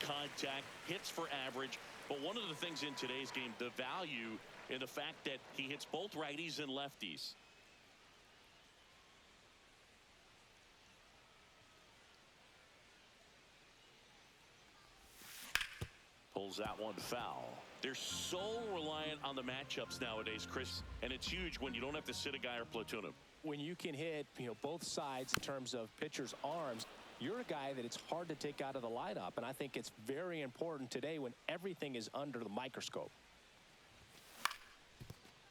contact, hits for average. But one of the things in today's game, the value in the fact that he hits both righties and lefties. Pulls that one foul. They're so reliant on the matchups nowadays, Chris, and it's huge when you don't have to sit a guy or platoon him. When you can hit, both sides in terms of pitchers' arms, you're a guy that it's hard to take out of the lineup, and I think it's very important today when everything is under the microscope.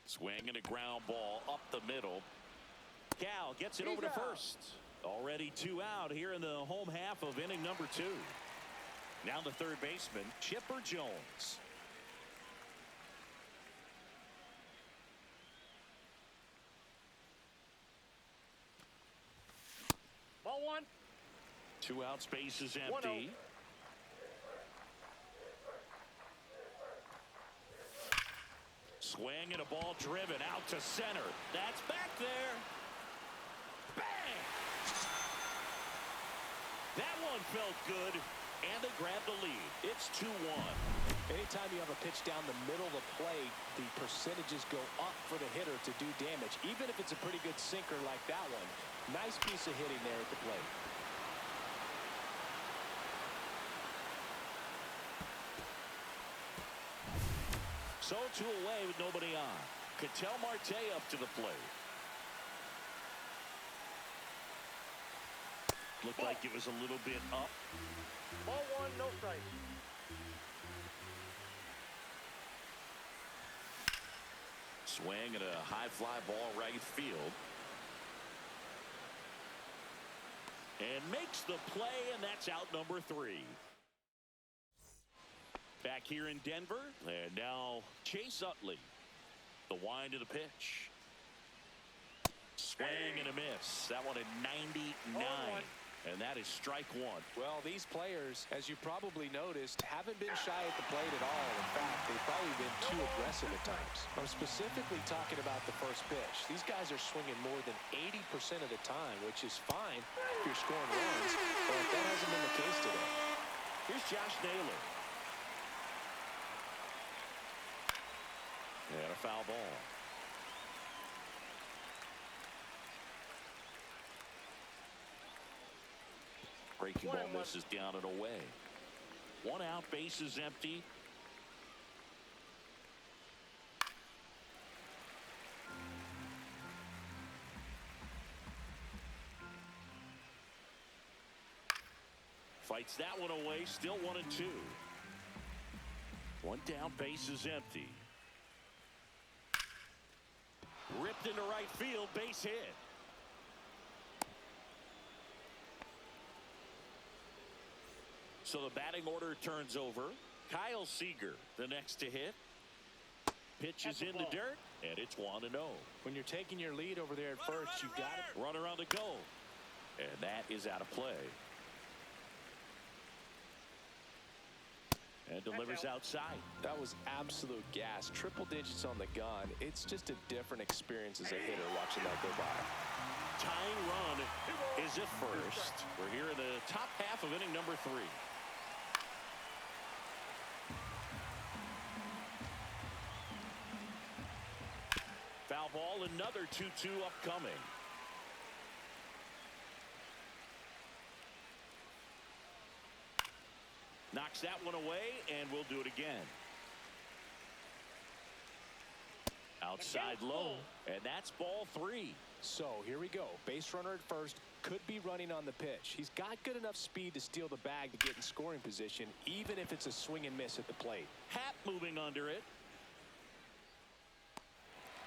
Swing and a ground ball up the middle. Cal gets it over to first. Already 2 out here in the home half of inning number 2. Now the third baseman, Chipper Jones. Ball 1. 2 out, space is empty. 1-0. Swing and a ball driven out to center. That's back there. Bang! That one felt good, and they grabbed the lead. It's 2-1. Anytime you have a pitch down the middle of the plate, the percentages go up for the hitter to do damage, even if it's a pretty good sinker like that one. Nice piece of hitting there at the plate. So 2 away with nobody on. Ketel Marte up to the plate. Looked like it was a little bit up. Ball 1, no strike. Swing and a high fly ball right field. And makes the play, and that's out number 3. Back here in Denver, and now Chase Utley. The wind of the pitch. Swing and a miss. That one at 99. And that is strike 1. Well, these players, as you probably noticed, haven't been shy at the plate at all. In fact, they've probably been too aggressive at times. I'm specifically talking about the first pitch. These guys are swinging more than 80% of the time, which is fine if you're scoring runs, but that hasn't been the case today. Here's Josh Naylor. And a foul ball. Breaking ball misses down and away. 1 out, base is empty. Fights that one away, still 1-2. 1 down, base is empty. Ripped into right field, base hit. So the batting order turns over. Kyle Seager, the next to hit. Pitch is in the dirt, and it's 1-0. When you're taking your lead over there at first, you've got it. Runner on the go. And that is out of play. And delivers outside. That was absolute gas. Triple digits on the gun. It's just a different experience as a hitter watching that go by. Tying run is at first. We're here in the top half of inning number 3. Foul ball, another 2-2 upcoming. Knocks that one away, and we'll do it again. Outside low, and that's ball 3. So here we go. Base runner at first, could be running on the pitch. He's got good enough speed to steal the bag to get in scoring position, even if it's a swing and miss at the plate. Happ moving under it.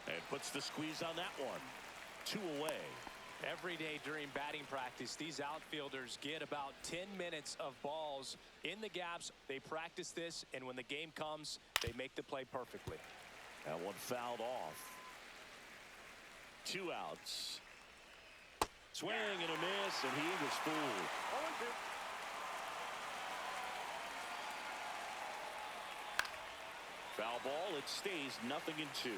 And puts the squeeze on that one. 2 away. Every day during batting practice, these outfielders get about 10 minutes of balls in the gaps. They practice this, and when the game comes, they make the play perfectly. That one fouled off. 2 outs. Swing and a miss, and he was fooled. 0-2. Foul ball. It stays 0-2.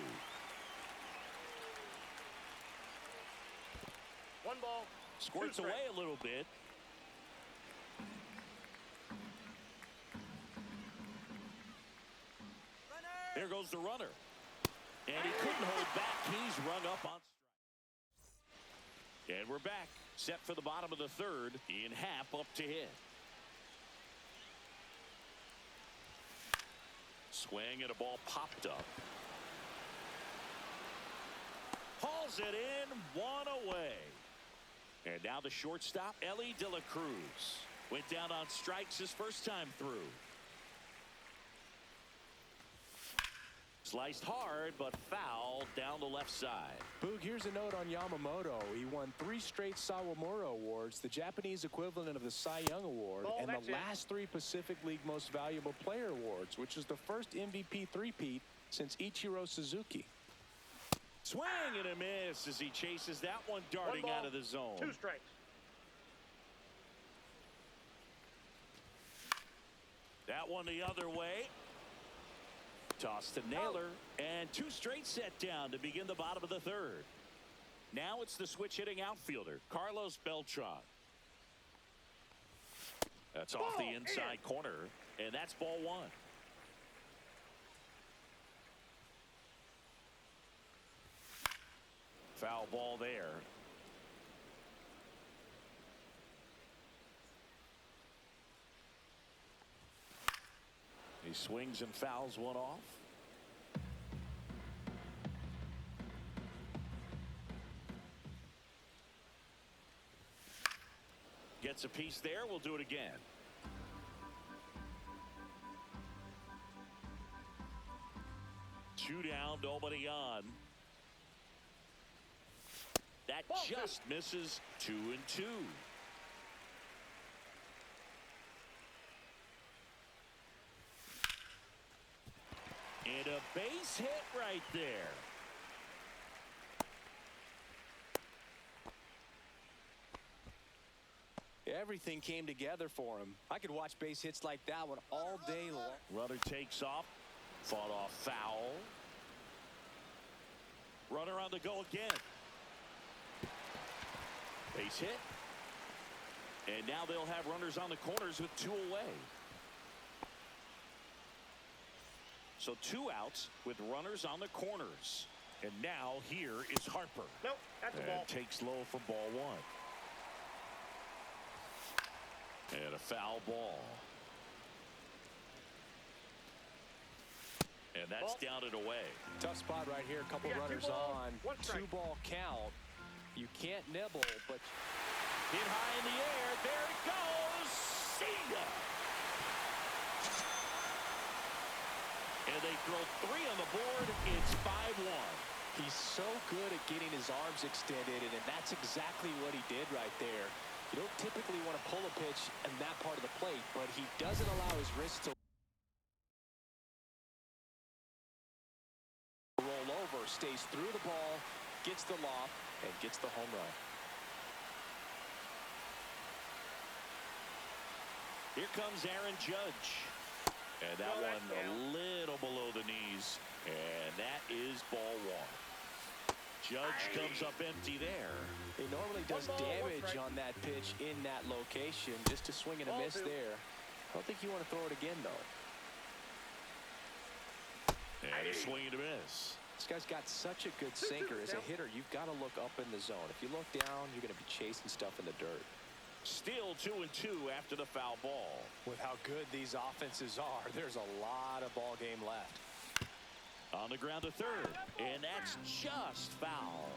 1 ball. Squirts away a little bit. There goes the runner. And he couldn't hold back. He's rung up on strike. And we're back. Set for the bottom of the third. In half up to hit. Swing and a ball popped up. Hauls it in. One away. And now the shortstop, Ellie De La Cruz. Went down on strikes his first time through. Sliced hard, but foul down the left side. Boog, here's a note on Yamamoto. He won 3 straight Sawamura Awards, the Japanese equivalent of the Cy Young Award, and the last 3 Pacific League Most Valuable Player Awards, which is the first MVP three-peat since Ichiro Suzuki. Swing and a miss as he chases that one darting out of the zone. 2 strikes. That one the other way. Toss to Naylor, and 2 straight set down to begin the bottom of the third. Now it's the switch hitting outfielder, Carlos Beltran. That's off the inside corner, and that's ball 1. Foul ball there. He swings and fouls one off. Gets a piece there. We'll do it again. Two down, nobody on. That just misses. 2-2. And a base hit right there. Everything came together for him. I could watch base hits like that one all day long. Runner takes off. Fought off foul. Runner on the go again. Base hit. And now they'll have runners on the corners with 2 away. So 2 outs with runners on the corners. And now here is Harper. Nope, that's a ball. Takes low for ball 1. And a foul ball. And that's down and away. Tough spot right here. A couple runners on. 2-ball count. You can't nibble, but hit high in the air. There it goes. See ya. And they throw 3 on the board. It's 5-1. He's so good at getting his arms extended, and that's exactly what he did right there. You don't typically want to pull a pitch in that part of the plate, but he doesn't allow his wrist to roll over, stays through the ball, gets the loft, and gets the home run. Here comes Aaron Judge. And that one a little below the knees. And that is ball 1. Judge comes up empty there. He normally does damage on that pitch in that location. Just a swing and a miss there. I don't think you want to throw it again, though. And a swing and a miss. This guy's got such a good sinker. As a hitter, you've got to look up in the zone. If you look down, you're going to be chasing stuff in the dirt. Still 2-2 after the foul ball. With how good these offenses are, there's a lot of ball game left. On the ground to third, and that's just foul.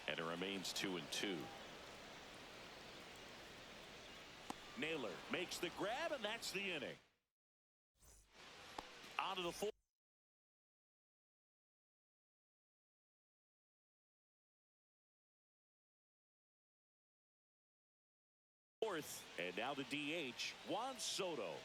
And it remains 2-2. Naylor makes the grab, and that's the inning. On to the fourth. And now the DH, Juan Soto.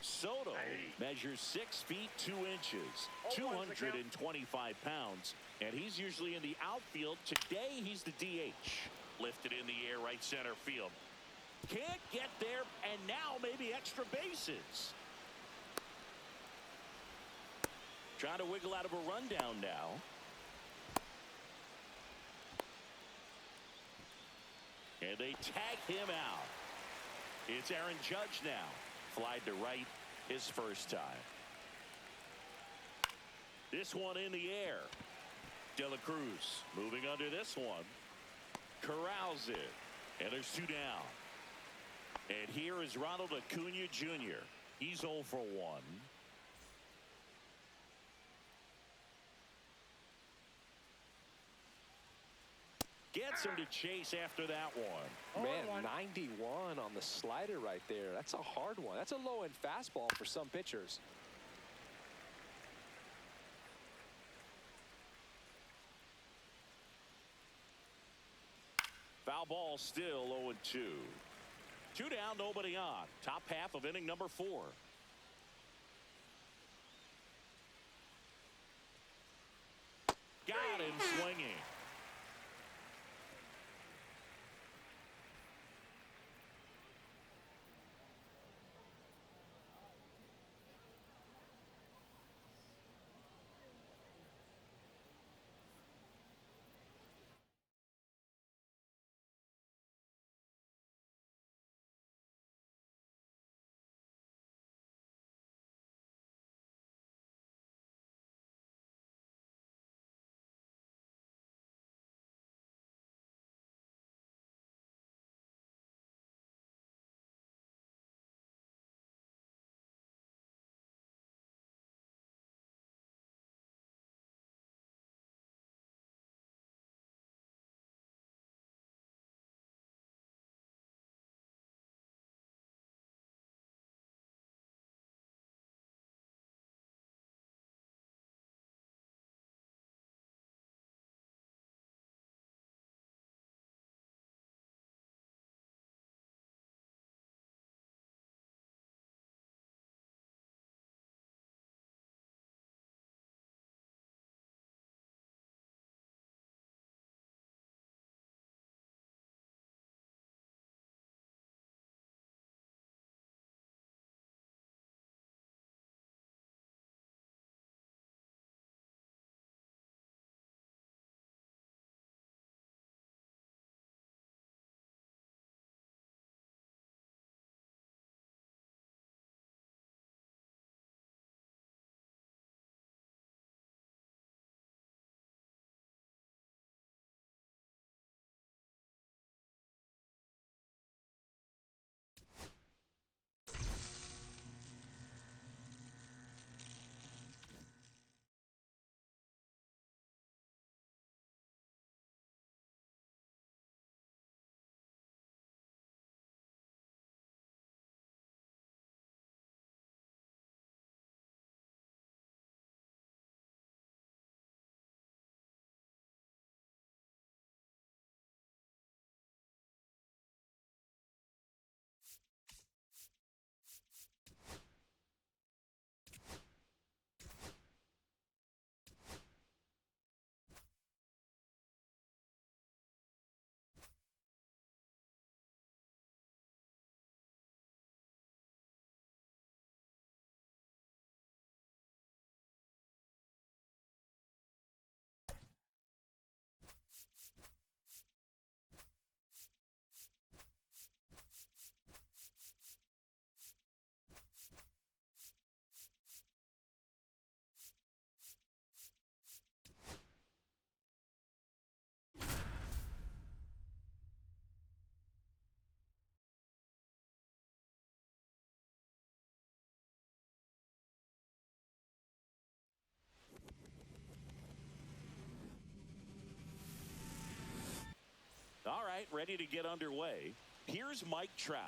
Soto measures 6 feet 2 inches, 225 pounds, and he's usually in the outfield. Today he's the DH. Lifted in the air, right center field. Can't get there, and now maybe extra bases. Trying to wiggle out of a rundown now. And they tag him out. It's Aaron Judge now. Flied to right his first time. This one in the air. De La Cruz moving under this one. Corrals it. And there's 2 down. And here is Ronald Acuna Jr. He's 0 for 1. Gets him to chase after that one. Man, 91 on the slider right there. That's a hard one. That's a low-end fastball for some pitchers. Foul ball still 0-2. 2 down, nobody on. Top half of inning number 4. Got him swinging. All right, ready to get underway. Here's Mike Trout.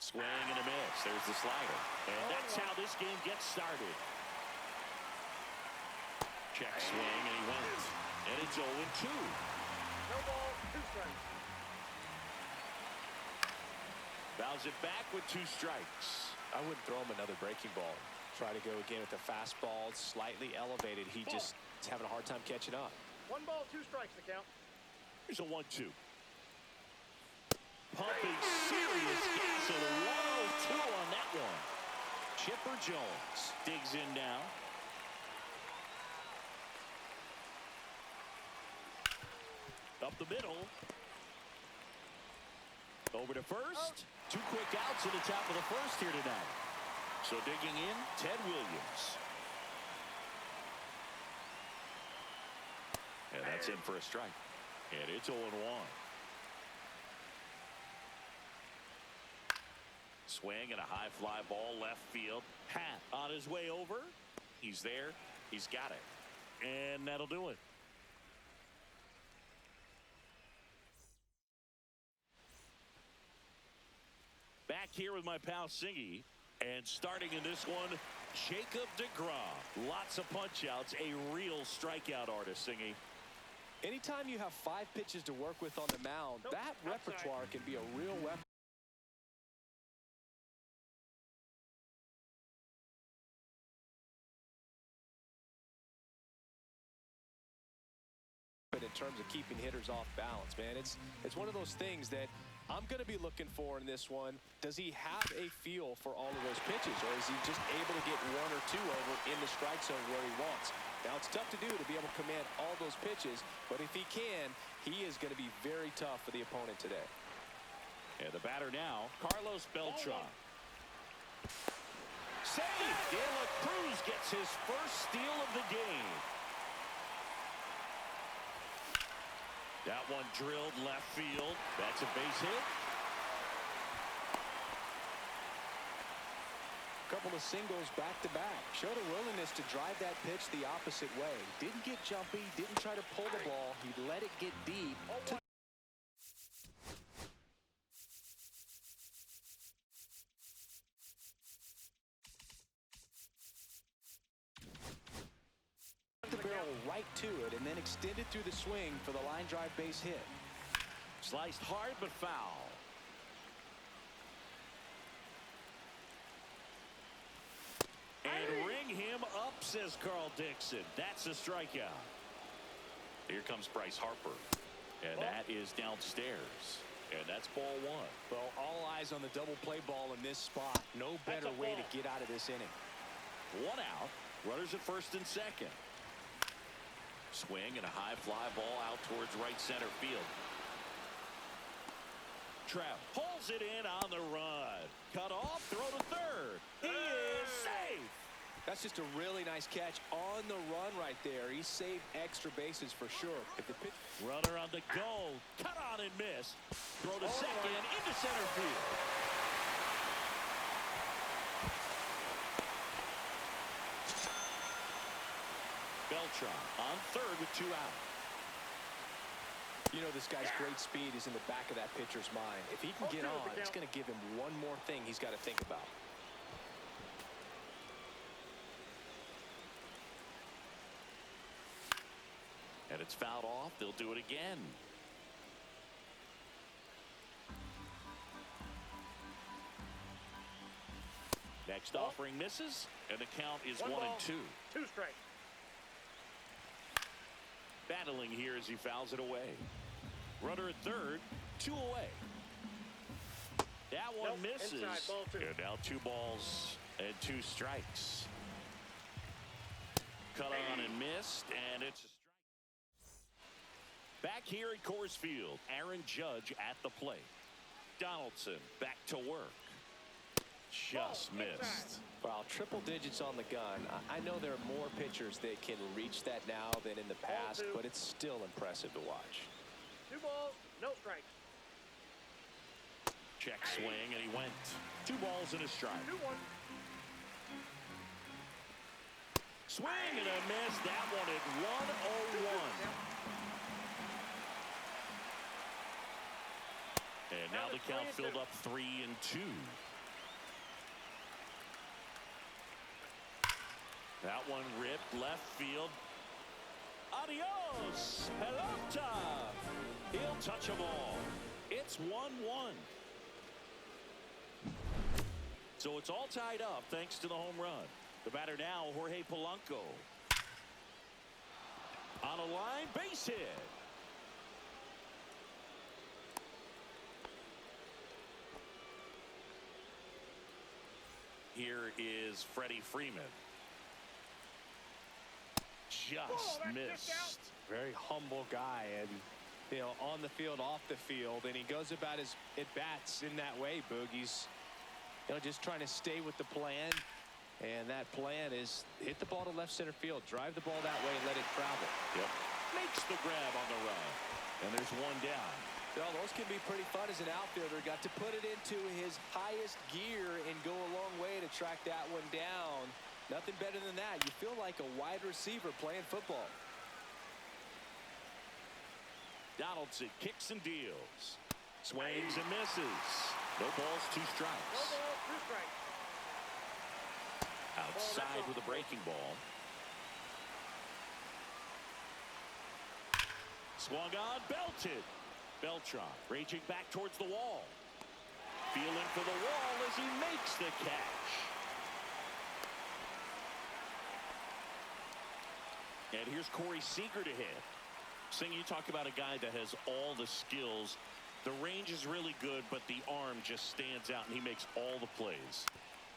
Swing and a miss. There's the slider. And that's how this game gets started. Check swing, and he wins. And it's 0-2. No ball, 2 strikes. Fouls it back with 2 strikes. I wouldn't throw him another breaking ball. Try to go again with the fastball, slightly elevated. He just is having a hard time catching up. 1 ball, 2 strikes to count. Here's a 1-2. Pumping serious gas at a 102 on that one. Chipper Jones up the middle. Over to first. 2 quick outs in the top of the first here tonight. So digging in, Ted Williams. And that's in for a strike. And it's 0-1. Swing and a high fly ball left field. Hat on his way over. He's there. He's got it. And that'll do it. Back here with my pal Singy. And starting in this one, Jacob deGrom. Lots of punch outs. A real strikeout artist, Singy. Anytime you have 5 pitches to work with on the mound, that repertoire can be a real weapon. In terms of keeping hitters off balance, man, it's one of those things that I'm going to be looking for in this one. Does he have a feel for all of those pitches, or is he just able to get 1 or 2 over in the strike zone where he wants? Now, it's tough to do to be able to command all those pitches, but if he can, he is going to be very tough for the opponent today. And the batter now, Carlos Beltran. Save! De La Cruz gets his first steal of the game. That one drilled left field. That's a base hit. Couple of singles back-to-back. Showed a willingness to drive that pitch the opposite way. Didn't get jumpy, didn't try to pull the ball. He let it get deep. The barrel right to it and then extended through the swing for the line drive base hit. Sliced hard but foul. And ring him up, says Carl Dixon. That's a strikeout. Here comes Bryce Harper. And that is downstairs. And that's ball 1. Well, all eyes on the double play ball in this spot. No better way to get out of this inning. 1 out. Runners at first and second. Swing and a high fly ball out towards right center field. Trout pulls it in on the run. Cut off, throw to third. He is safe. That's just a really nice catch on the run right there. He saved extra bases for sure. If the pitch... Runner on the go. Cut on and miss. Throw to second, into center field. Beltran on third with 2 out. You know, this guy's great speed is in the back of that pitcher's mind. If he can get on, it's going to give him one more thing he's got to think about. And it's fouled off. They'll do it again. Next offering misses, and the count is 1 and 2. 2 strikes. Battling here as he fouls it away. Runner at third, 2 away. That one misses. Inside, ball 2. And now 2 balls and 2 strikes. Cut on and missed, and it's a strike. Back here at Coors Field, Aaron Judge at the plate. Donaldson back to work. Just missed. Well, triple digits on the gun. I know there are more pitchers that can reach that now than in the past, but it's still impressive to watch. 2 balls, no strikes. Check swing, and he went. 2 balls and a strike. 2-1. Swing and a miss. That one at 1-0-1. And now the count filled up 3-2. That one ripped left field. Adios, pelota. He'll touch them all. It's 1-1. So it's all tied up thanks to the home run. The batter now, Jorge Polanco. On a line, base hit. Here is Freddie Freeman. Just missed. Very humble guy, and on the field, off the field, and he goes about his at-bats in that way, Boog. He's just trying to stay with the plan, and that plan is hit the ball to left center field, drive the ball that way, and let it travel. Yep. Makes the grab on the run, and there's one down. Well, those can be pretty fun as an outfielder. Got to put it into his highest gear and go a long way to track that one down. Nothing better than that. You feel like a wide receiver playing football. Donaldson kicks and deals. Swings and misses. No balls, 2 strikes. No ball, 2 strikes. Outside with a breaking ball. Swung on, belted. Beltran raging back towards the wall. Feeling for the wall as he makes the catch. And here's Corey Seager to hit. Sing, you talk about a guy that has all the skills. The range is really good, but the arm just stands out, and he makes all the plays.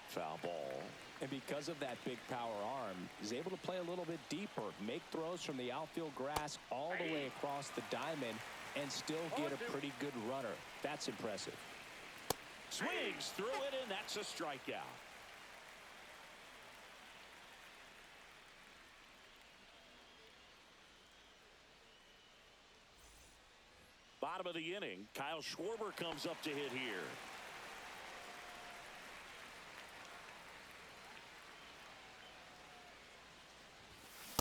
Foul ball. And because of that big power arm, he's able to play a little bit deeper, make throws from the outfield grass all the way across the diamond, and still get a pretty good runner. That's impressive. Swings through it, and that's a strikeout. Bottom of the inning, Kyle Schwarber comes up to hit here.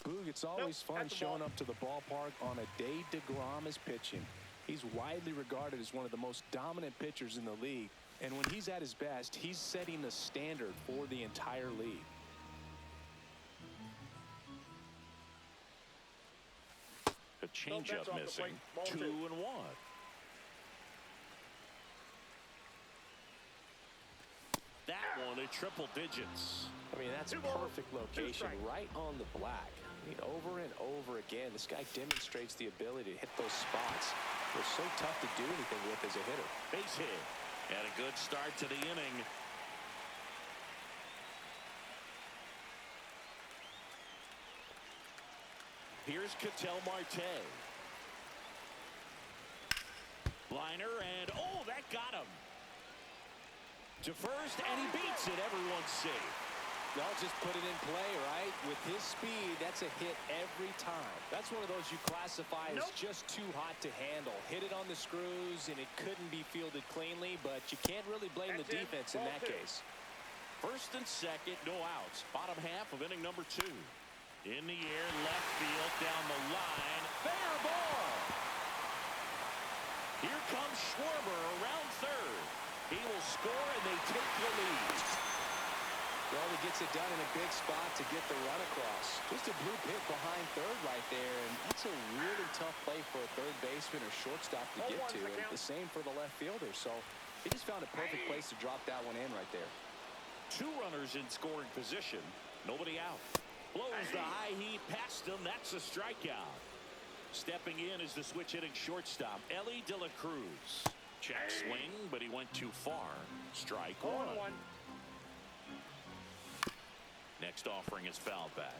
Boog, it's always fun showing up to the ballpark on a day DeGrom is pitching. He's widely regarded as one of the most dominant pitchers in the league. And when he's at his best, he's setting the standard for the entire league. A changeup missing. 2-1. That one at triple digits. I mean, that's a perfect location right on the black. I mean, over and over again, this guy demonstrates the ability to hit those spots. They're so tough to do anything with as a hitter. Base hit. And a good start to the inning. Here's Ketel Marte. Liner, and oh, that got him. To first, and he beats it. Everyone's safe. They'll just put it in play, right? With his speed, that's a hit every time. That's one of those you classify as just too hot to handle. Hit it on the screws, and it couldn't be fielded cleanly, but you can't really blame the defense in that case. First and second, no outs. Bottom half of inning number 2. In the air, left field, down the line. Fair ball. Here comes Schwarber around third. He will score, and they take the lead. Well, he gets it done in a big spot to get the run across. Just a blue pit behind third right there, and that's a really tough play for a third baseman or shortstop to get to, and the same for the left fielder. So he just found a perfect place to drop that one in right there. 2 runners in scoring position. Nobody out. Blows the high heat past him. That's a strikeout. Stepping in is the switch hitting shortstop, Ellie De La Cruz. Check swing, but he went too far. Strike 1. Next offering is fouled back.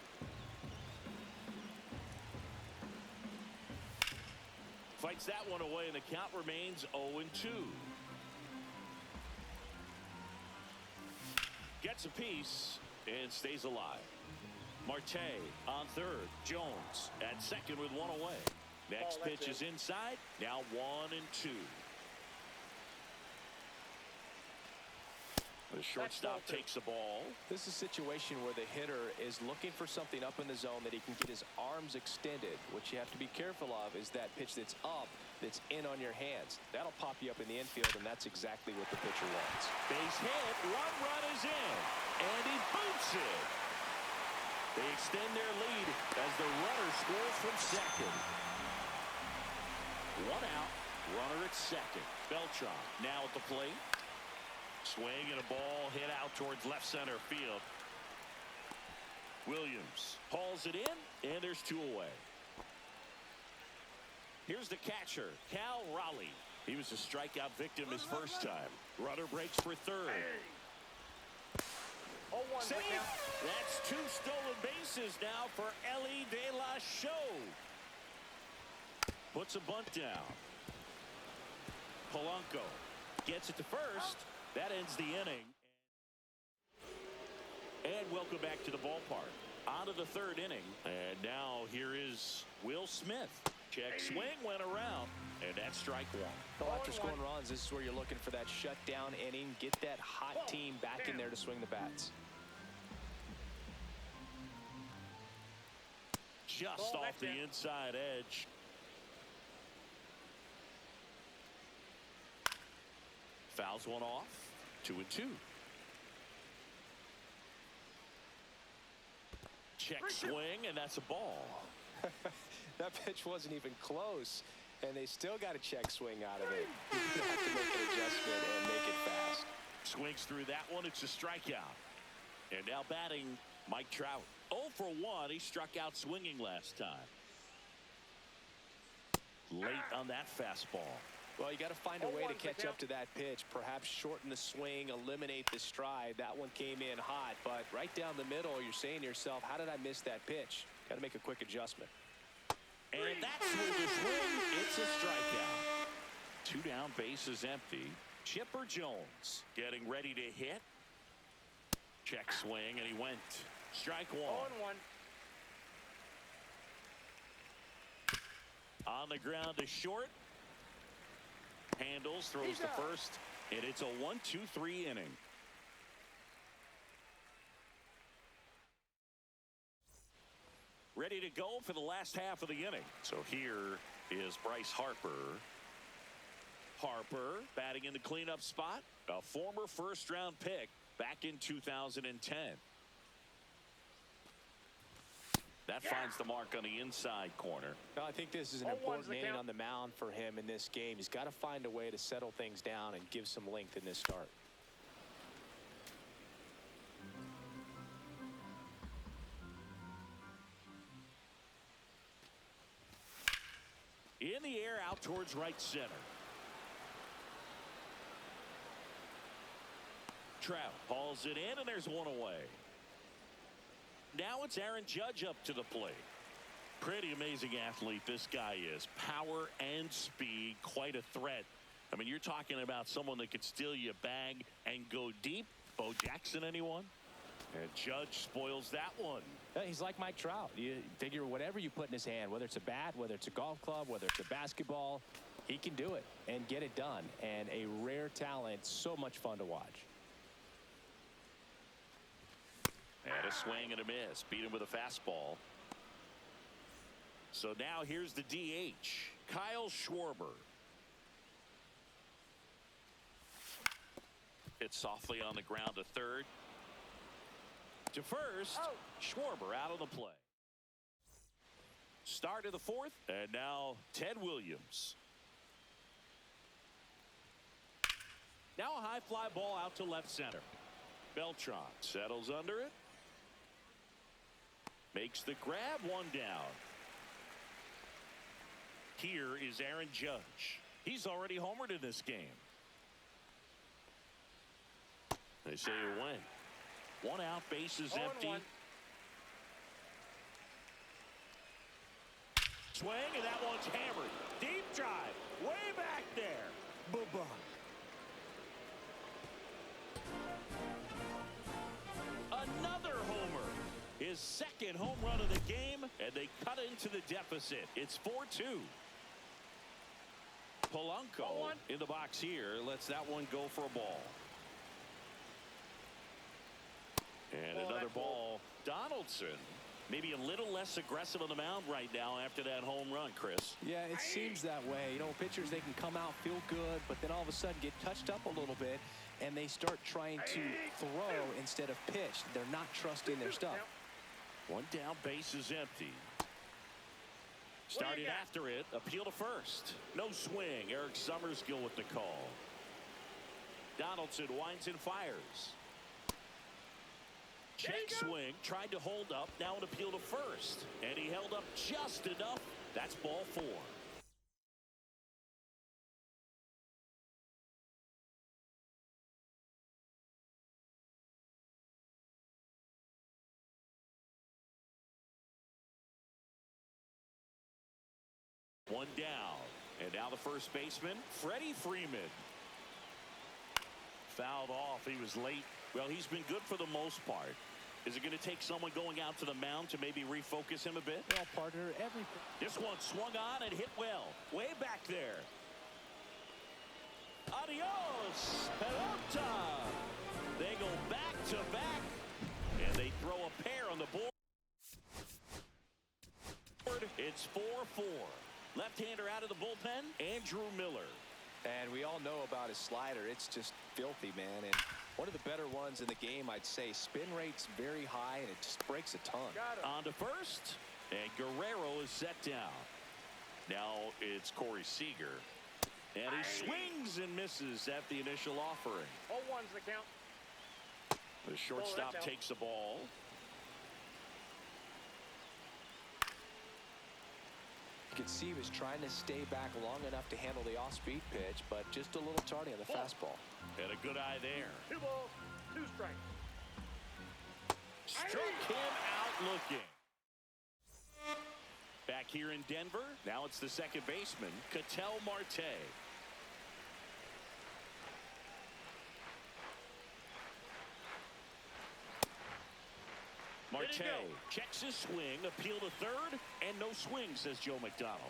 Fights that one away, and the count remains 0-2. Gets a piece and stays alive. Marte on third. Jones at second with 1 away. Next pitch is inside. Now 1-2. The shortstop takes the ball. This is a situation where the hitter is looking for something up in the zone that he can get his arms extended. What you have to be careful of is that pitch that's up, that's in on your hands. That'll pop you up in the infield, and that's exactly what the pitcher wants. Base hit. 1 run is in. And he boots it. They extend their lead as the runner scores from second. 1 out. Runner at second. Beltran now at the plate. Swing and a ball hit out towards left center field. Williams hauls it in, and there's 2 away. Here's the catcher, Cal Raleigh. He was a strikeout victim his first time. Runner breaks for third. Save. That's 2 stolen bases now for Ellie De La Show. Puts a bunt down. Polanco gets it to first. That ends the inning. And welcome back to the ballpark. On to the third inning. And now here is Will Smith. Check swing went around. And that's strike one. Well, after scoring runs, this is where you're looking for that shutdown inning. Get that hot team back in there to swing the bats. Just off the inside edge. Fouls one off. 2-2. Check swing, and that's a ball. That pitch wasn't even close, and they still got a check swing out of it. You have to make an adjustment and make it fast. Swings through that one. It's a strikeout. And now batting Mike Trout. 0 for 1. He struck out swinging last time. Late on that fastball. Well, you got to find a way to catch up to that pitch. Perhaps shorten the swing, eliminate the stride. That one came in hot, but right down the middle, you're saying to yourself, how did I miss that pitch? Got to make a quick adjustment. And that's where the swing. It's a strikeout. 2 down, bases empty. Chipper Jones getting ready to hit. Check swing, and he went. Strike one. 0-1. On the ground to short. Handles, throws the first, and it's a 1-2-3 inning. Ready to go for the last half of the inning. So here is Bryce Harper. Harper batting in the cleanup spot. A former first-round pick back in 2010. That finds the mark on the inside corner. Well, I think this is an important inning on the mound for him in this game. He's got to find a way to settle things down and give some length in this start. In the air, out towards right center. Trout hauls it in, and there's one away. Now it's Aaron Judge up to the plate. Pretty amazing athlete this guy is. Power and speed, quite a threat. I mean, you're talking about someone that could steal you a bag and go deep. Bo Jackson, anyone? And Judge spoils that one. He's like Mike Trout. You figure whatever you put in his hand, whether it's a bat, whether it's a golf club, whether it's a basketball, he can do it and get it done. And a rare talent, so much fun to watch. And a swing and a miss. Beat him with a fastball. So now here's the DH, Kyle Schwarber. Hit softly on the ground to third. To first, Schwarber out of the play. Start of the fourth, and now Ted Williams. Now a high fly ball out to left center. Beltran settles under it. Makes the grab, one down. Here is Aaron Judge. He's already homered in this game. They say away. One out, bases empty. 0-1. Swing, and that one's hammered. Deep drive, way back there. Bye-bye. Another homer. His second home run of the game, and they cut into the deficit. It's 4-2. Polanco in the box here lets that one go for a ball. And another ball. Donaldson maybe a little less aggressive on the mound right now after that home run, Chris. Yeah, it seems that way. You know, pitchers, they can come out, feel good, but then all of a sudden get touched up a little bit, and they start trying to throw instead of pitch. They're not trusting their stuff. One down, base is empty. Started after it, appeal to first. No swing. Eric Summerskill with the call. Donaldson winds and fires. Check swing, tried to hold up, now an appeal to first. And he held up just enough. That's ball 4. One down. And now the first baseman, Freddie Freeman. Fouled off. He was late. Well, he's been good for the most part. Is it going to take someone going out to the mound to maybe refocus him a bit? Well, partner, This one swung on and hit well. Way back there. Adios, pelota. They go back to back, and they throw a pair on the board. It's 4-4. Left-hander out of the bullpen, Andrew Miller. And we all know about his slider. It's just filthy, man. And one of the better ones in the game, I'd say. Spin rate's very high, and it just breaks a ton. On to first, and Guerrero is set down. Now it's Corey Seager. And he swings and misses at the initial offering. 0-1's the count. The shortstop takes the ball. You could see he was trying to stay back long enough to handle the off-speed pitch, but just a little tardy on the fastball. And a good eye there. 2 balls, 2 strikes. Struck him out looking. Back here in Denver, now it's the second baseman, Ketel Marte. Marte checks his swing, appeal to third, and no swing, says Joe McDonald.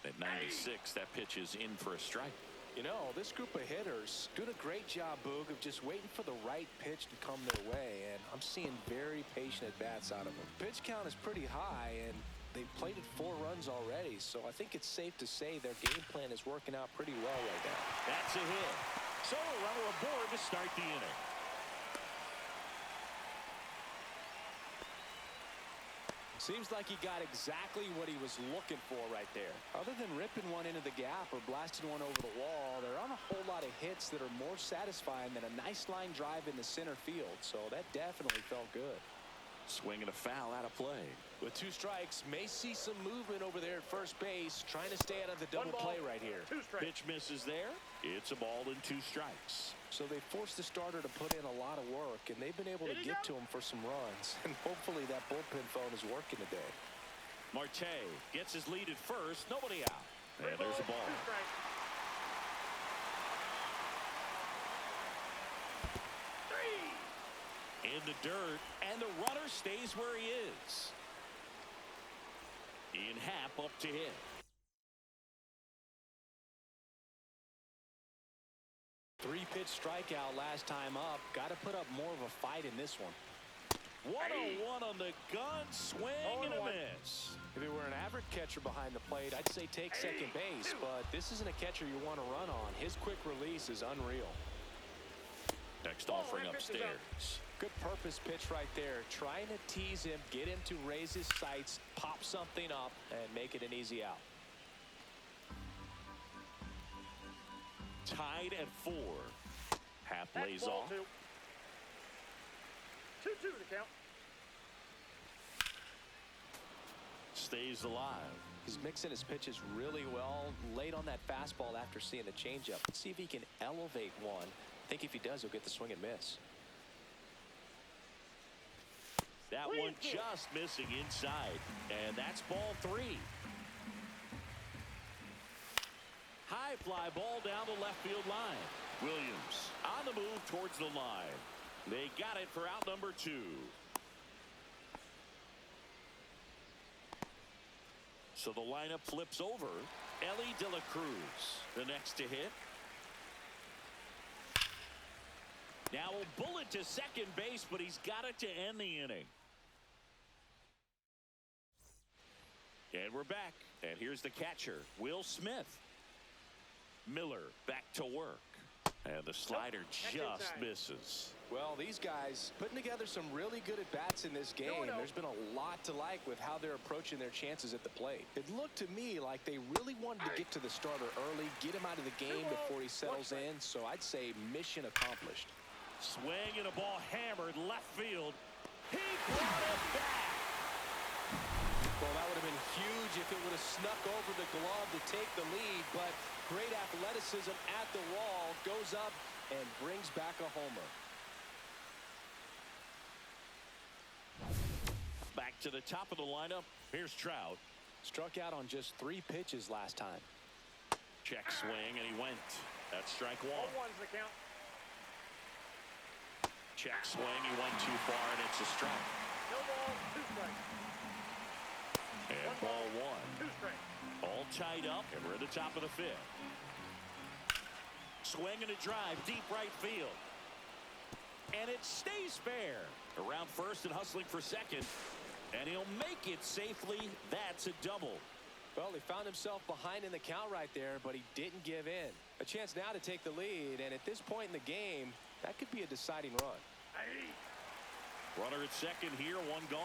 At 96, that pitch is in for a strike. You know, this group of hitters doing a great job, Boog, of just waiting for the right pitch to come their way, and I'm seeing very patient at-bats out of them. Pitch count is pretty high, and they've plated 4 runs already, so I think it's safe to say their game plan is working out pretty well right now. That's a hit. So a runner aboard to start the inning. Seems like he got exactly what he was looking for right there. Other than ripping one into the gap or blasting one over the wall, there aren't a whole lot of hits that are more satisfying than a nice line drive in the center field. So that definitely felt good. Swing and a foul out of play. With 2 strikes, may see some movement over there at first base, trying to stay out of the double play right here. 2 strikes. Pitch misses there. It's a ball and 2 strikes. So they forced the starter to put in a lot of work, and they've been able to get to him for some runs. And hopefully that bullpen phone is working today. Marte gets his lead at first. Nobody out. And there's a ball. 2 strikes. In the dirt, and the runner stays where he is. In Happ up to hit. Three-pitch strikeout last time up. Got to put up more of a fight in this one. 1-0-1 on the gun. Swing and a miss. If it were an average catcher behind the plate, I'd say take second base, but this isn't a catcher you want to run on. His quick release is unreal. Next offering upstairs. Good purpose pitch right there. Trying to tease him, get him to raise his sights, pop something up, and make it an easy out. Tied at 4. Happ lays off. 2-2 the count. Stays alive. He's mixing his pitches really well. Late on that fastball after seeing the changeup. Let's see if he can elevate one. I think if he does, he'll get the swing and miss. That one just missing inside. And that's ball 3. High fly ball down the left field line. Williams on the move towards the line. They got it for out number 2. So the lineup flips over. Ellie De La Cruz, the next to hit. Now a bullet to second base, but he's got it to end the inning. And we're back. And here's the catcher, Will Smith. Miller back to work. And the slider just misses. Well, these guys putting together some really good at-bats in this game. There's been a lot to like with how they're approaching their chances at the plate. It looked to me like they really wanted to get to the starter early, get him out of the game before he settles in. So I'd say mission accomplished. Swing and a ball hammered left field. He brought it back. Well, that would have been huge if it would have snuck over the glove to take the lead, but great athleticism at the wall, goes up and brings back a homer. Back To the top of the lineup, here's Trout. Struck out on just 3 pitches last time. Check swing, and he went. That's strike 1. 0-1's the count. Check swing, he went too far, and it's a strike. No ball, 2 strikes. And ball 1. 2 strikes. All tied up, and we're at the top of the 5th. Swing and a drive, deep right field. And it stays fair. Around first and hustling for second. And he'll make it safely. That's a double. Well, he found himself behind in the count right there, but he didn't give in. A chance now to take the lead, and at this point in the game, that could be a deciding run. Runner at second here, 1 gone.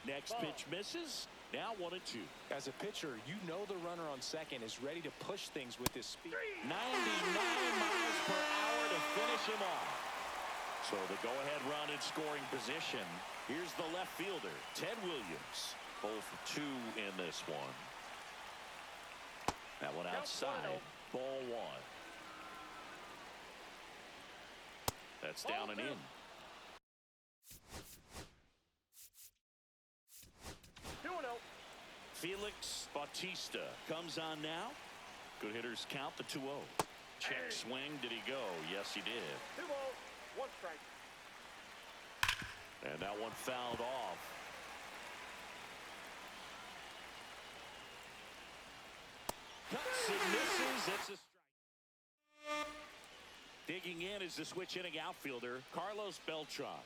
Next pitch misses. Now 1-2. As a pitcher, you know the runner on second is ready to push things with his speed. 99 miles per hour to finish him off. So the go-ahead run in scoring position. Here's the left fielder, Ted Williams. 0 for 2 in this one. That one outside. Ball 1. That's down and in. Felix Bautista comes on now. Good hitters count the 2-0. Check swing. Did he go? Yes, he did. 2 balls, 1 strike. And that one fouled off. Cuts and misses. It's a strike. Digging in is the switch hitting outfielder, Carlos Beltran.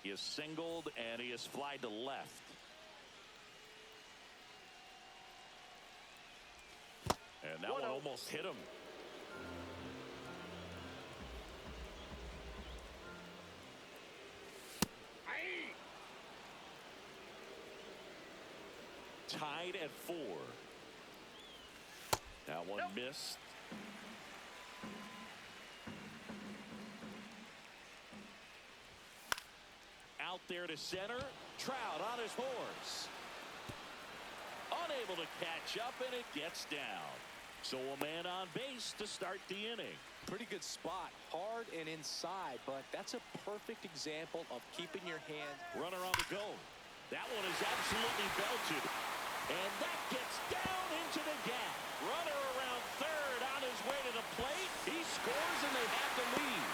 He is singled and he is flied to left. And that one almost hit him. Tied at 4. That one missed. Out there to center. Trout on his horse. Unable to catch up, and it gets down. So a man on base to start the inning. Pretty good spot. Hard and inside, but that's a perfect example of keeping your hand. Runner on the go. That one is absolutely belted. And that gets down into the gap. Runner around third on his way to the plate. He scores, and they have the lead.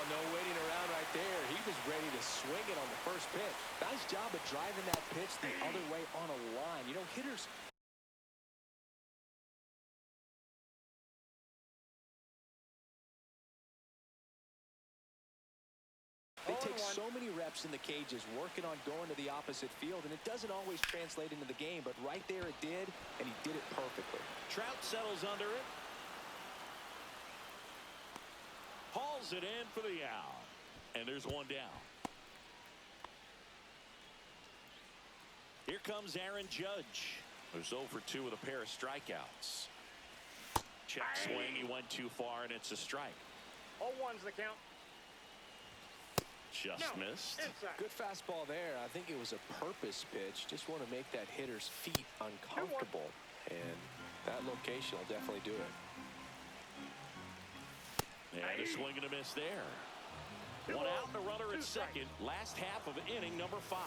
No waiting around right there. He was ready to swing it on the first pitch. Nice job of driving that pitch the other way on a line. You know, hitters... They take so many reps in the cages working on going to the opposite field, and it doesn't always translate into the game, but right there it did, and he did it perfectly. Trout settles under it. Hauls it in for the out. And there's one down. Here comes Aaron Judge, who's 0 for 2 with a pair of strikeouts. Check swing. He went too far, and it's a strike. 0-1's the count. Just missed. Inside. Good fastball there. I think it was a purpose pitch. Just want to make that hitter's feet uncomfortable. And that location will definitely do it. And a swing and a miss there. One out and a runner at second. Last half of inning number 5.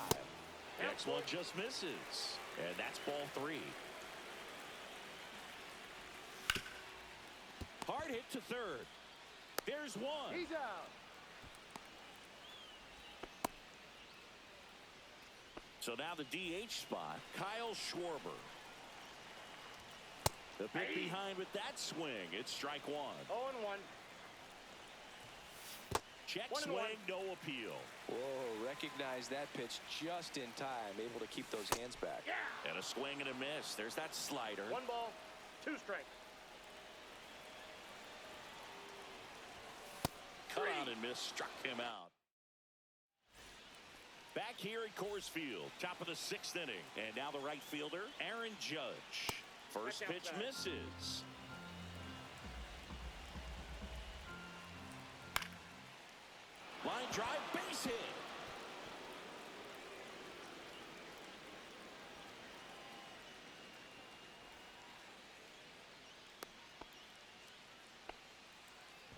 Next one just misses. And that's ball 3. Hard hit to third. There's one. He's out. So now the DH spot, Kyle Schwarber. The pick behind with that swing. It's strike 1. 0-1. Check 1-1. swing, no appeal. Whoa, recognize that pitch just in time. Able to keep those hands back. Yeah. And a swing and a miss. There's that slider. 1 ball, 2 strikes. Cut out and miss, struck him out. Back here at Coors Field, top of the 6th inning. And now the right fielder, Aaron Judge. First pitch misses. Line drive, base hit.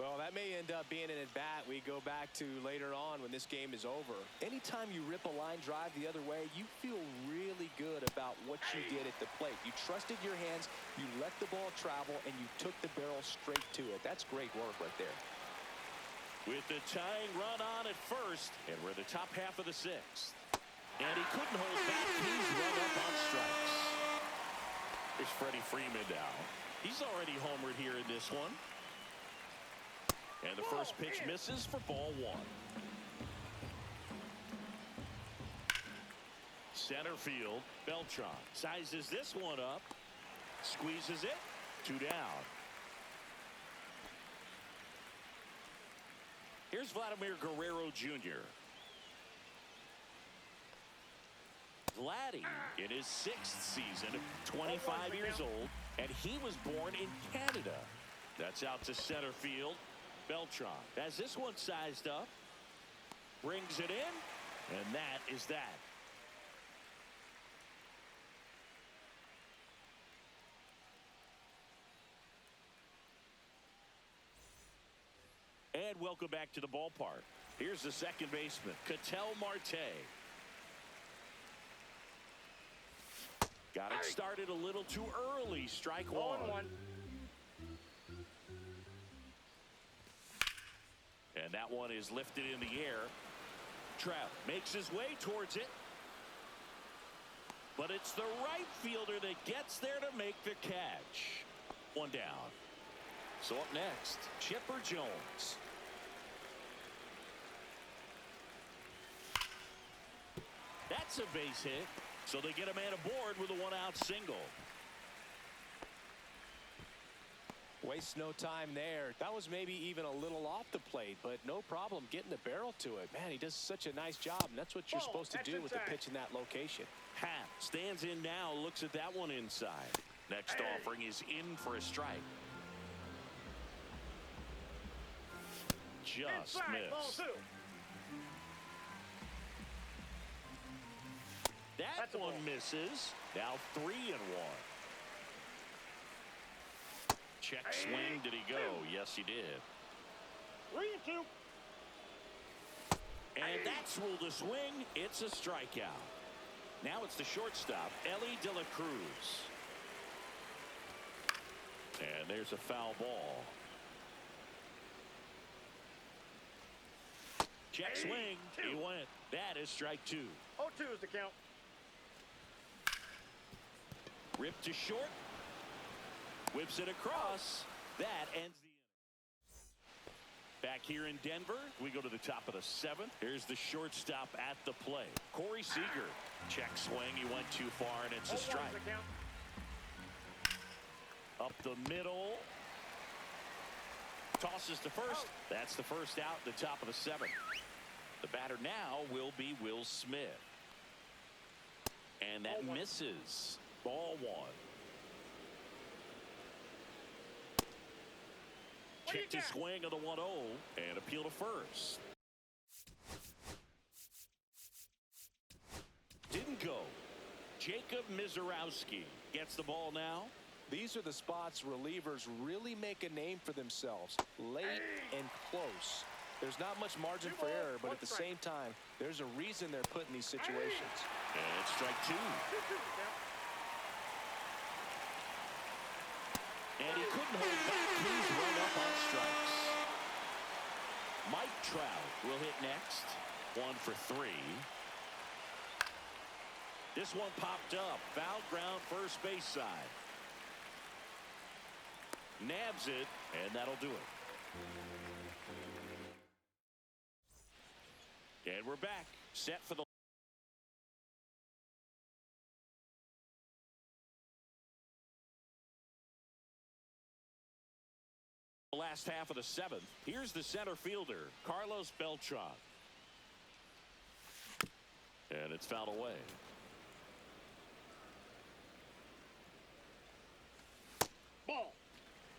Well, that may end up being an at-bat we go back to later on when this game is over. Anytime you rip a line drive the other way, you feel really good about what you did at the plate. You trusted your hands, you let the ball travel, and you took the barrel straight to it. That's great work right there. With the tying run on at first, and we're in the top half of the sixth. And he couldn't hold back. He's run up on strikes. Here's Freddie Freeman now. He's already homered here in this one. And the first pitch misses for ball one. Center field, Beltran sizes this one up, squeezes it, 2 down. Here's Vladimir Guerrero Jr. Vladdy in his 6th season, 25 years old, and he was born in Canada. That's out to center field. Beltran has this one sized up, brings it in, and that is that. And welcome back to the ballpark. Here's the second baseman, Ketel Marte. Got it started a little too early. Strike one. And that one is lifted in the air. Trout makes his way towards it. But it's the right fielder that gets there to make the catch. 1 down. So up next, Chipper Jones. That's a base hit. So they get a man aboard with a 1-out single. Wastes no time there. That was maybe even a little off the plate, but no problem getting the barrel to it. Man, he does such a nice job, and that's what you're supposed to do with the pitch in that location. Happ stands in now, looks at that one inside. Next offering is in for a strike. Just missed. That one misses. Now 3-1. Check swing. Did he go? Yes, he did. 3-2. And that's ruled a swing. It's a strikeout. Now it's the shortstop, Ellie De La Cruz. And there's a foul ball. Check swing. He went. That is strike 2. 0-2 is the count. Ripped to short. Whips it across. That ends the inning. Back here in Denver, we go to the top of the 7th. Here's the shortstop at the plate, Corey Seager. Check swing. He went too far, and it's a strike. Up the middle. Tosses to first. That's the first out, the top of the 7th. The batter now will be Will Smith. And that misses. Ball 1. Check to swing of the 1-0 and appeal to first. Didn't go. Jacob Mizorowski gets the ball now. These are the spots relievers really make a name for themselves. Late and close. There's not much margin for error, but at the same time, there's a reason they're put in these situations. And it's strike 2. And he couldn't hold back. He's run up on strikes. Mike Trout will hit next. 1 for 3. This one popped up. Foul ground, first base side. Nabs it, and that'll do it. And we're back. Set for the last half of the 7th. Here's the center fielder, Carlos Beltran. And it's fouled away. Ball.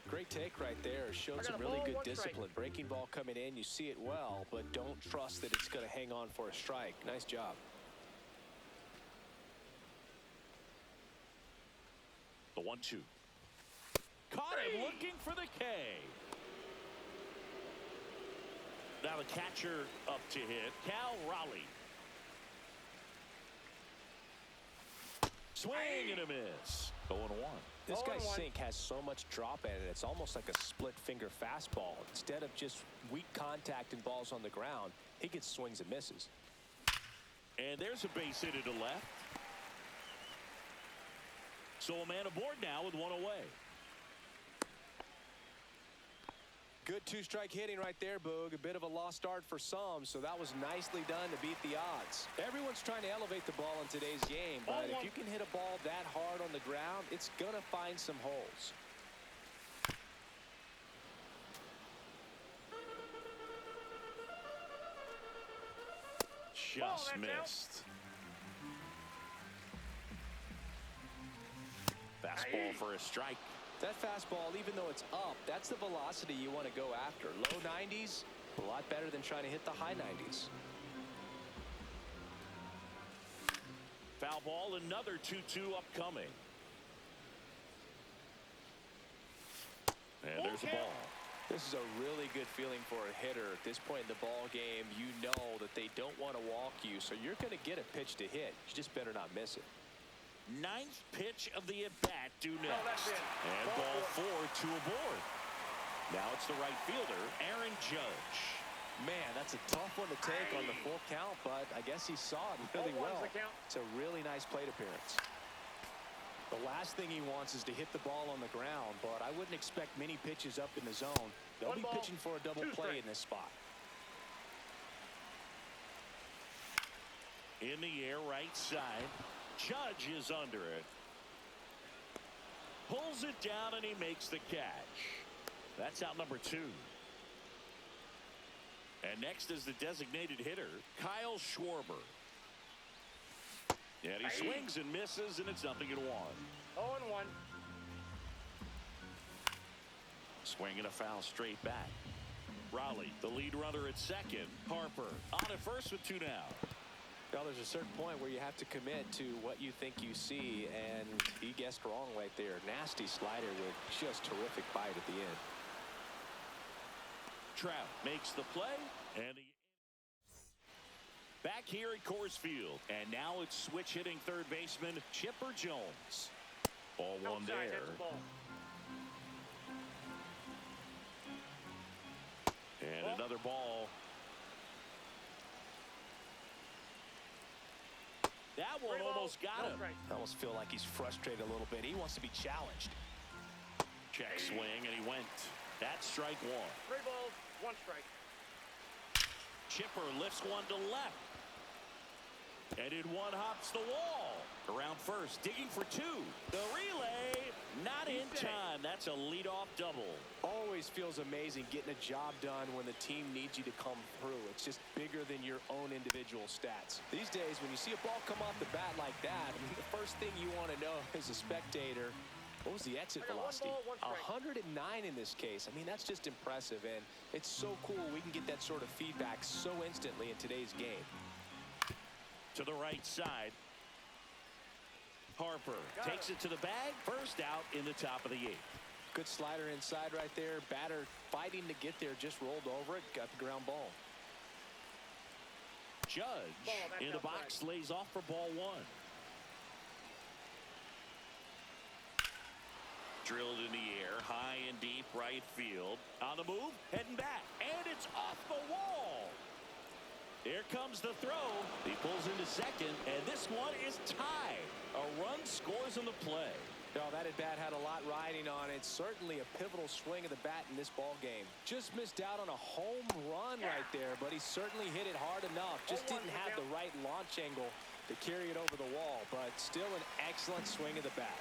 Great take right there. Showed some really good discipline. Breaking ball coming in. You see it well, but don't trust that it's going to hang on for a strike. Nice job. The 1-2. Caught him looking for the K. Now the catcher up to hit, Cal Raleigh. Swing and a miss. 0-1. This guy's 0-1. sink has so much drop in it. It's almost like a split finger fastball. Instead of just weak contact and balls on the ground, he gets swings and misses. And there's a base hit to left. So a man aboard now with one away. Good two-strike hitting right there, Boog. A bit of a lost start for some, so that was nicely done to beat the odds. Everyone's trying to elevate the ball in today's game, but if you can hit a ball that hard on the ground, it's going to find some holes. Just missed. Fastball for a strike. That fastball, even though it's up, that's the velocity you want to go after. Low 90s, a lot better than trying to hit the high 90s. Foul ball, another 2-2 upcoming. And there's a ball. This is a really good feeling for a hitter. At this point in the ball game, you know that they don't want to walk you, so you're going to get a pitch to hit. You just better not miss it. Ninth pitch of the at-bat due next. it. And ball 4 to aboard. Now it's the right fielder, Aaron Judge. Man, that's a tough one to take on the full count, but I guess he saw it really 0-1's well. the count. It's a really nice plate appearance. The last thing he wants is to hit the ball on the ground, but I wouldn't expect many pitches up in the zone. They'll be pitching for a double play in this spot. In the air, right side. Judge is under it. Pulls it down and he makes the catch. That's out number 2. And next is the designated hitter, Kyle Schwarber. And he swings and misses, and it's 0-1. 0-1. Swing and a foul straight back. Raleigh, the lead runner at second. Harper on at first with 2 now. Well, there's a certain point where you have to commit to what you think you see, and he guessed wrong right there. Nasty slider with just terrific bite at the end. Trout makes the play, and back here at Coors Field, and now it's switch hitting third baseman Chipper Jones. Ball 1 Outside, there. that's the ball. And another ball. That one almost got him. I almost feel like he's frustrated a little bit. He wants to be challenged. Check swing, and he went. That's strike 1. 3 balls, 1 strike. Chipper lifts one to left. And in one hops the wall. Around first, digging for 2. The relay, not in time. That's a leadoff double. Always feels amazing getting a job done when the team needs you to come through. It's just bigger than your own individual stats. These days, when you see a ball come off the bat like that, I mean, the first thing you want to know as a spectator, what was the exit velocity? 1 ball, 1 strike. 109 in this case. I mean, that's just impressive, and it's so cool we can get that sort of feedback so instantly in today's game. To the right side. Harper takes it to the bag. First out in the top of the 8th. Good slider inside right there. Batter fighting to get there, just rolled over it, got the ground ball. Judge in the box lays off for ball 1. Drilled in the air, high and deep right field. On the move, heading back, and it's off the wall. Here comes the throw. He pulls into second, and this one is tied. A run scores in the play. No, that at bat had a lot riding on it. Certainly a pivotal swing of the bat in this ball game. Just missed out on a home run right there, but he certainly hit it hard enough. Just didn't have the right launch angle to carry it over the wall, but still an excellent swing of the bat.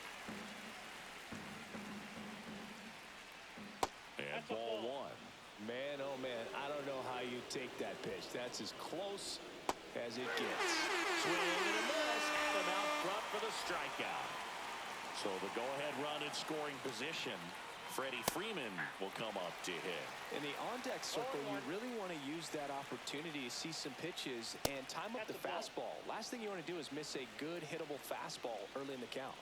And ball 1. Man, oh man, I don't know how you take that pitch. That's as close as it gets. Swing and a miss. Adam out front for the strikeout. So the go-ahead run in scoring position. Freddie Freeman will come up to hit. In the on-deck circle, you really want to use that opportunity to see some pitches and time up the fastball. Last thing you want to do is miss a good hittable fastball early in the count.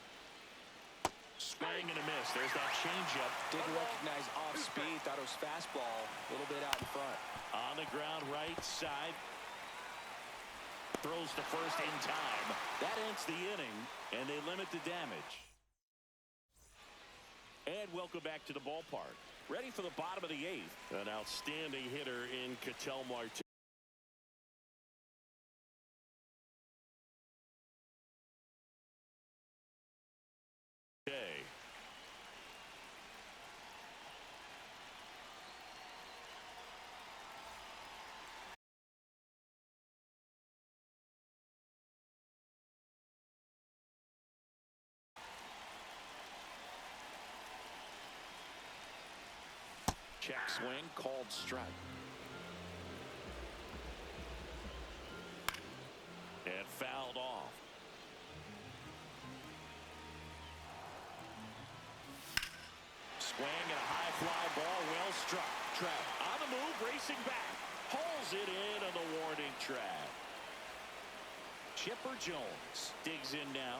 Swing and a miss. There's that changeup. Didn't recognize off speed. Thought it was fastball. A little bit out in front. On the ground right side. Throws to first in time. That ends the inning, and they limit the damage. And welcome back to the ballpark. Ready for the bottom of the eighth. An outstanding hitter in Ketel Marte. Check swing, called strike. And fouled off. Swing and a high fly ball, well struck. Trout on the move, racing back. Hauls it in on the warning track. Chipper Jones digs in now.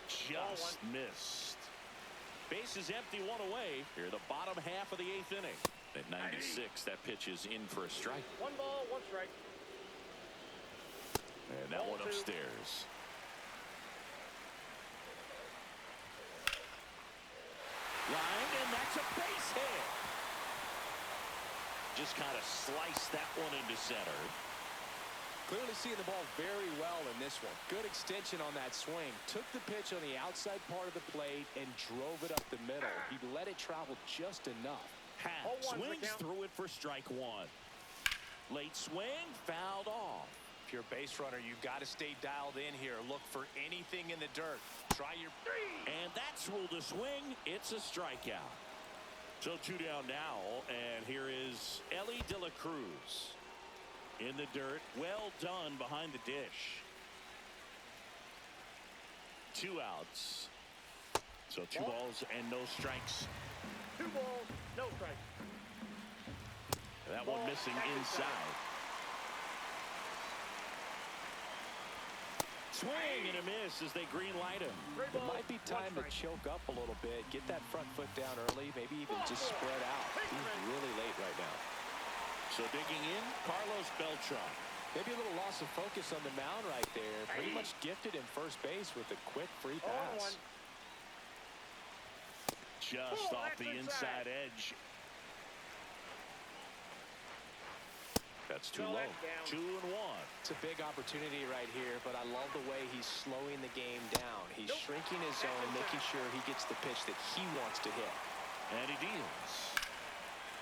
Just missed. Base is empty, one away. Here, the bottom half of the eighth inning. At 96, that pitch is in for a strike. 1 ball, 1 strike. And that one upstairs. Line, and that's a base hit. Just kind of sliced that one into center. Clearly seeing the ball very well in this one. Good extension on that swing. Took the pitch on the outside part of the plate and drove it up the middle. He let it travel just enough. Swings through it for strike one. Late swing, fouled off. If you're a base runner, you've got to stay dialed in here. Look for anything in the dirt. Try your... And that's ruled a swing. It's a strikeout. So 2 down now, and here is Ellie De La Cruz. In the dirt, well done behind the dish. 2 outs. So 2 balls and no strikes. 2 balls, no strikes. That one missing inside. Swing and a miss as they green light him. It might be time to choke up a little bit, get that front foot down early, maybe even just spread out. He's really late right now. So digging in, Carlos Beltran. Maybe a little loss of focus on the mound right there. Pretty much gifted in first base with a quick free pass. Just off the inside edge. That's too low. 2-1. It's a big opportunity right here, but I love the way he's slowing the game down. He's shrinking his zone and making sure he gets the pitch that he wants to hit. And he deals.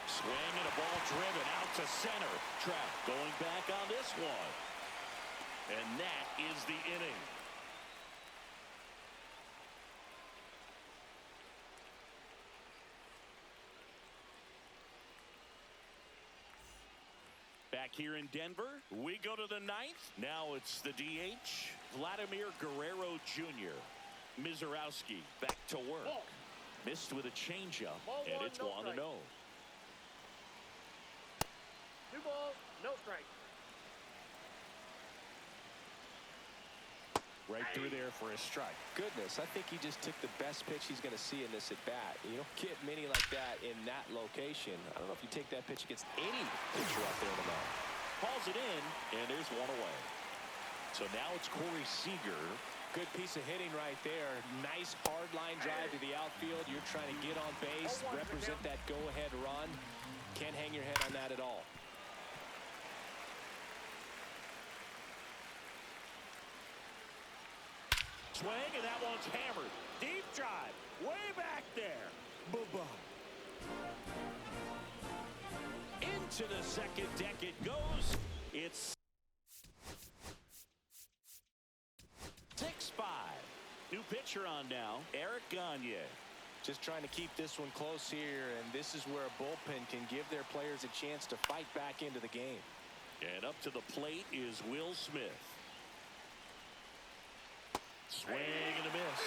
Swing and a ball driven out to center. Trout going back on this one. And that is the inning. Back here in Denver, we go to the 9th. Now it's the DH, Vladimir Guerrero Jr. Mizorowski back to work. Missed with a changeup, and it's 1-0. 2 balls, no strike. Right through there for a strike. Goodness, I think he just took the best pitch he's going to see in this at-bat. You don't get many like that in that location. I don't know if you take that pitch against any pitcher out there on the mound. Hauls it in, and there's 1 away. So now it's Corey Seager. Good piece of hitting right there. Nice hard line drive to the outfield. You're trying to get on base, represent that go-ahead run. Can't hang your head on that at all. Swing, and that one's hammered. Deep drive, way back there. Boom. Into the second deck it goes. It's 6-5. New pitcher on now, Eric Gagne. Just trying to keep this one close here, and this is where a bullpen can give their players a chance to fight back into the game. And up to the plate is Will Smith. Swing and a miss.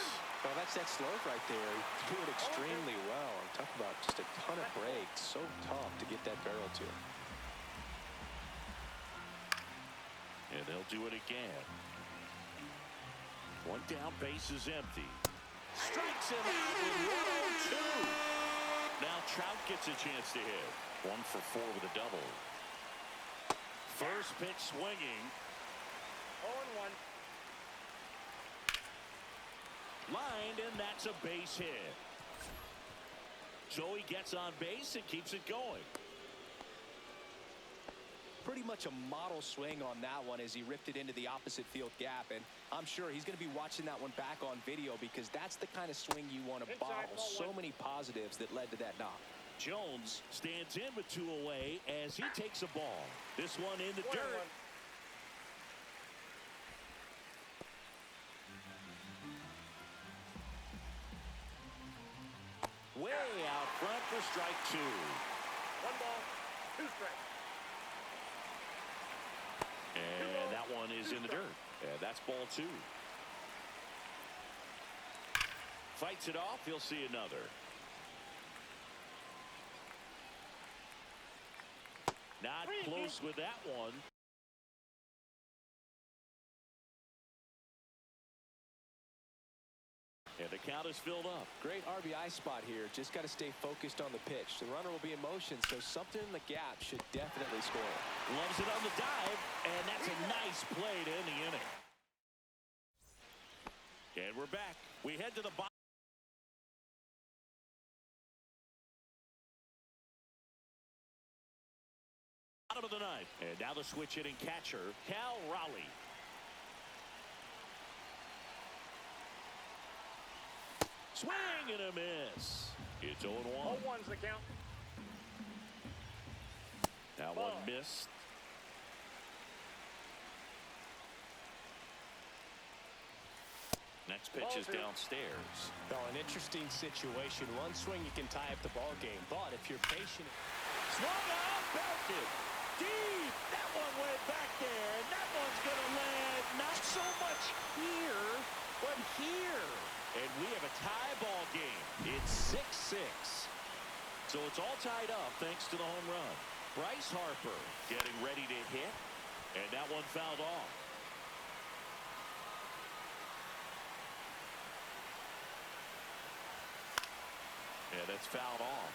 Well, that's that slope right there. He's doing extremely well. And talk about just a ton of breaks. So tough to get that barrel to. And they'll do it again. One down, base is empty. Strikes him out with 1-2. Now Trout gets a chance to hit. 1 for 4 with a double. First pitch swinging. 0-1. Lined, and that's a base hit. So he gets on base and keeps it going. Pretty much a model swing on that one as he ripped it into the opposite field gap, and I'm sure he's going to be watching that one back on video because that's the kind of swing you want to bottle. So many positives that led to that knock. Jones stands in with 2 away as he takes a ball. This one in the dirt. Way out front for strike 2. 1 ball, 2 strikes. And that one is in the dirt. And that's ball 2. Fights it off. He'll see another. Not close with that one. And the count is filled up. Great RBI spot here. Just got to stay focused on the pitch. The runner will be in motion, so something in the gap should definitely score. Loves it on the dive, and that's a nice play to end the inning. And we're back. We head to the bottom of the ninth. And now the switch hitting catcher, Cal Raleigh. Swing and a miss. It's 0-1. 0-1's the count. That one missed. Next pitch is downstairs. Well, an interesting situation. One swing you can tie up the ball game, but if you're patient. Swung on, belted. Deep. That one went back there, and that one's going to land not so much here, but here. And we have a tie ball game. It's 6-6. So it's all tied up thanks to the home run. Bryce Harper getting ready to hit, and that one fouled off. Yeah, that's fouled off.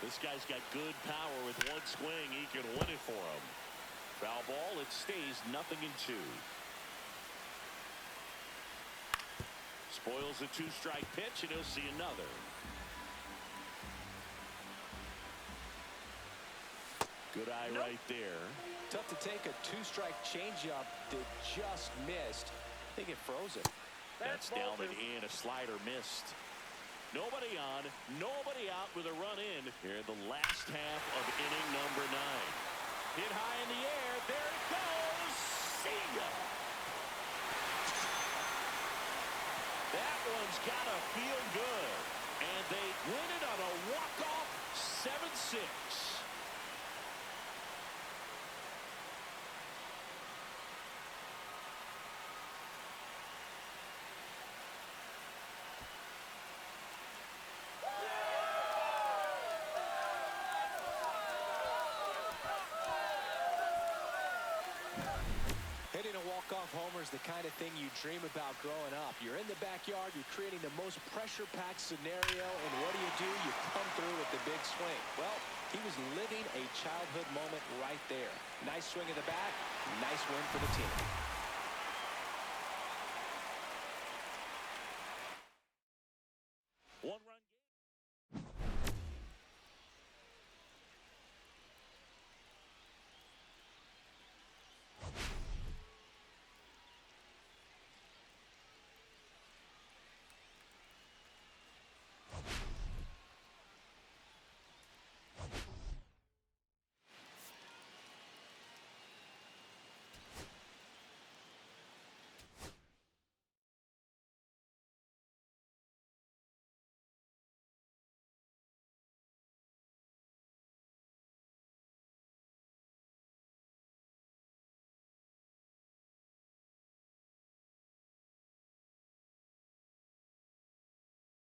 This guy's got good power. With one swing, he can win it for him. Foul ball, it stays 0-2. Spoils a 2-strike pitch, and he'll see another. Good eye right there. Tough to take a 2-strike changeup that just missed. I think it froze it. That's down and in. A slider missed. Nobody on, nobody out with a run in here in the last half of inning number 9. Hit high in the air. There it goes. See ya. That one's got to feel good. And they win it on a walk-off 7-6. Hitting a walk-off homer is the kind of thing you dream about growing up. You're in the backyard, you're creating the most pressure-packed scenario, and what do? You come through with the big swing. Well, he was living a childhood moment right there. Nice swing of the bat, nice win for the team.